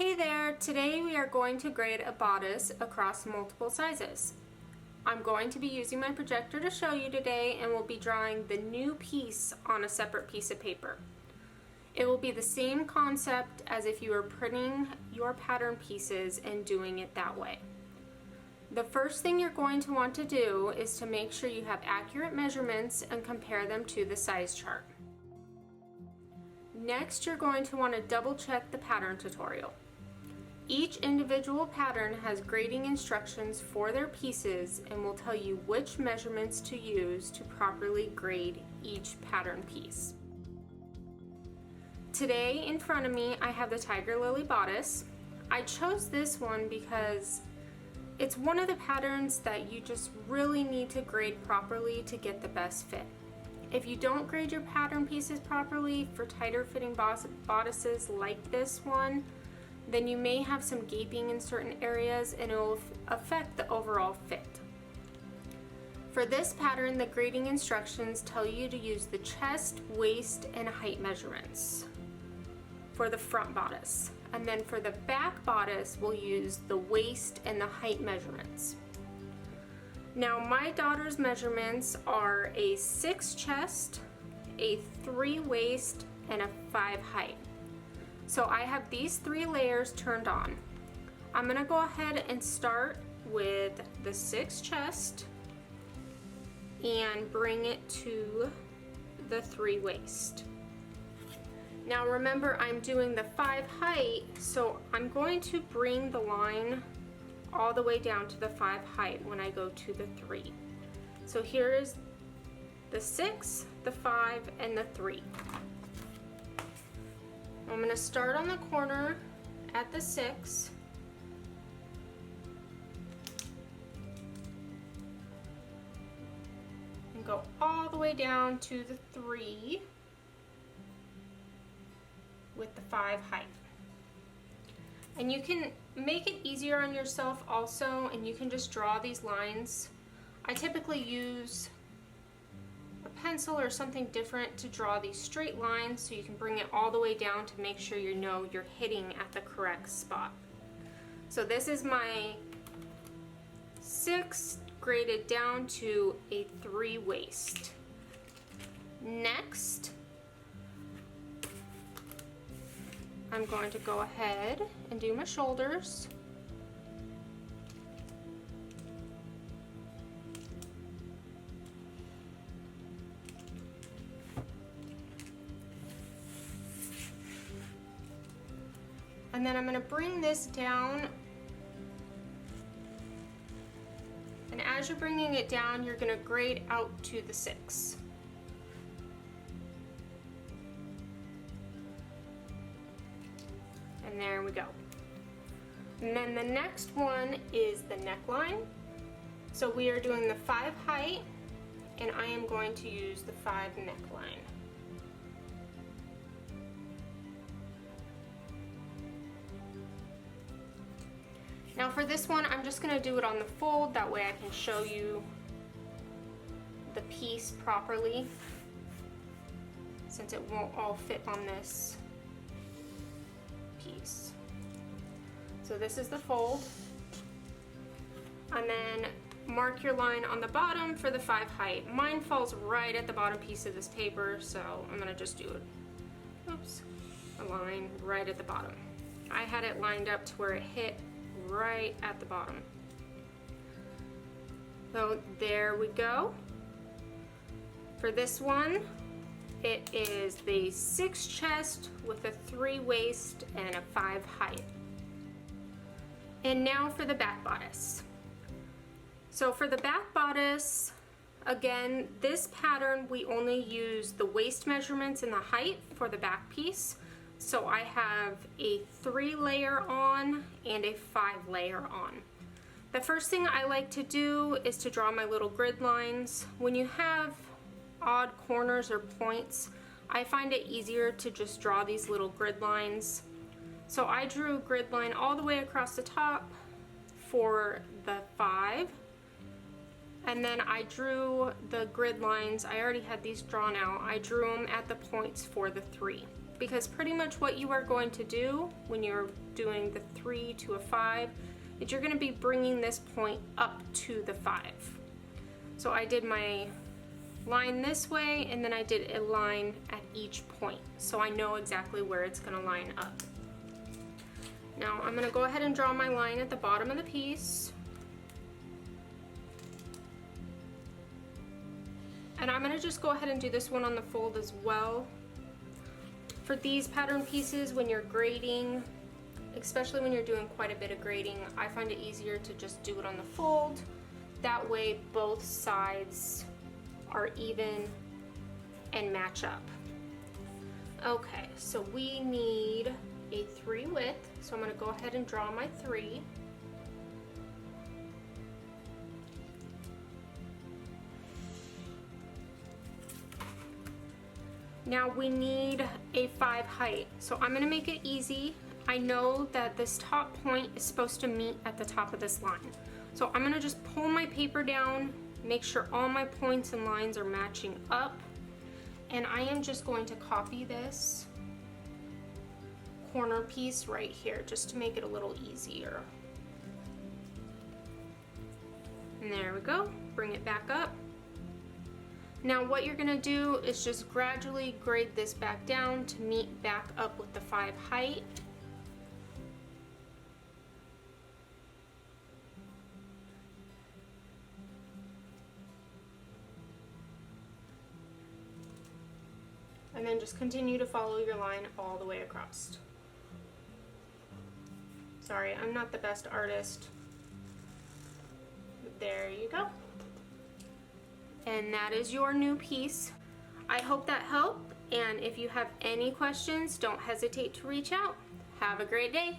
Hey there, today we are going to grade a bodice across multiple sizes. I'm going to be using my projector to show you today, and we'll be drawing the new piece on a separate piece of paper. It will be the same concept as if you were printing your pattern pieces and doing it that way. The first thing you're going to want to do is to make sure you have accurate measurements and compare them to the size chart. Next, you're going to want to double check the pattern tutorial. Each individual pattern has grading instructions for their pieces and will tell you which measurements to use to properly grade each pattern piece. Today in front of me I have the Tiger Lily bodice. I chose this one because it's one of the patterns that you just really need to grade properly to get the best fit. If you don't grade your pattern pieces properly for tighter fitting bodices like this one, then you may have some gaping in certain areas and it will affect the overall fit. For this pattern, the grading instructions tell you to use the chest, waist, and height measurements for the front bodice. And then for the back bodice, we'll use the waist and the height measurements. Now my daughter's measurements are a 6 chest, a 3 waist, and a 5 height. So I have these 3 layers turned on. I'm gonna go ahead and start with the 6 chest and bring it to the 3 waist. Now remember, I'm doing the 5 height, so I'm going to bring the line all the way down to the 5 height when I go to the 3. So here is the 6, the 5, and the 3. I'm going to start on the corner at the 6. And go all the way down to the 3 with the 5 height. And you can make it easier on yourself also, and you can just draw these lines. I typically use a pencil or something different to draw these straight lines so you can bring it all the way down to make sure you know you're hitting at the correct spot. So this is my 6 graded down to a 3 waist. Next, I'm going to go ahead and do my shoulders. And then I'm going to bring this down, and as you're bringing it down, you're going to grade out to the 6. And there we go. And then the next one is the neckline. So we are doing the 5 height, and I am going to use the 5 neckline. Now for this one, I'm just going to do it on the fold, that way I can show you the piece properly, since it won't all fit on this piece. So this is the fold, and then mark your line on the bottom for the 5 height. Mine falls right at the bottom piece of this paper, so I'm going to just do it, a line right at the bottom. I had it lined up to where it hit right at the bottom. So there we go. For this one, it is the 6 chest with a 3 waist and a 5 height. And now for the back bodice. So for the back bodice, again, this pattern we only use the waist measurements and the height for the back piece. So I have a 3 layer on and a 5 layer on. The first thing I like to do is to draw my little grid lines. When you have odd corners or points, I find it easier to just draw these little grid lines. So I drew a grid line all the way across the top for the 5, and then I drew the grid lines. I already had these drawn out. I drew them at the points for the 3. because pretty much what you are going to do when you're doing the 3 to a 5 is you're going to be bringing this point up to the 5. So I did my line this way, and then I did a line at each point, so I know exactly where it's going to line up. Now I'm going to go ahead and draw my line at the bottom of the piece. And I'm going to just go ahead and do this one on the fold as well. For these pattern pieces, when you're grading, especially when you're doing quite a bit of grading, I find it easier to just do it on the fold. That way both sides are even and match up. Okay, so we need a 3 width, so I'm going to go ahead and draw my 3. Now we need a 5 height, so I'm going to make it easy. I know that this top point is supposed to meet at the top of this line, so I'm going to just pull my paper down, make sure all my points and lines are matching up, and I am just going to copy this corner piece right here just to make it a little easier. And there we go, bring it back up. Now what you're going to do is just gradually grade this back down to meet back up with the 5 height. And then just continue to follow your line all the way across. Sorry, I'm not the best artist. There you go. And that is your new piece. I hope that helped, and if you have any questions, don't hesitate to reach out. Have a great day.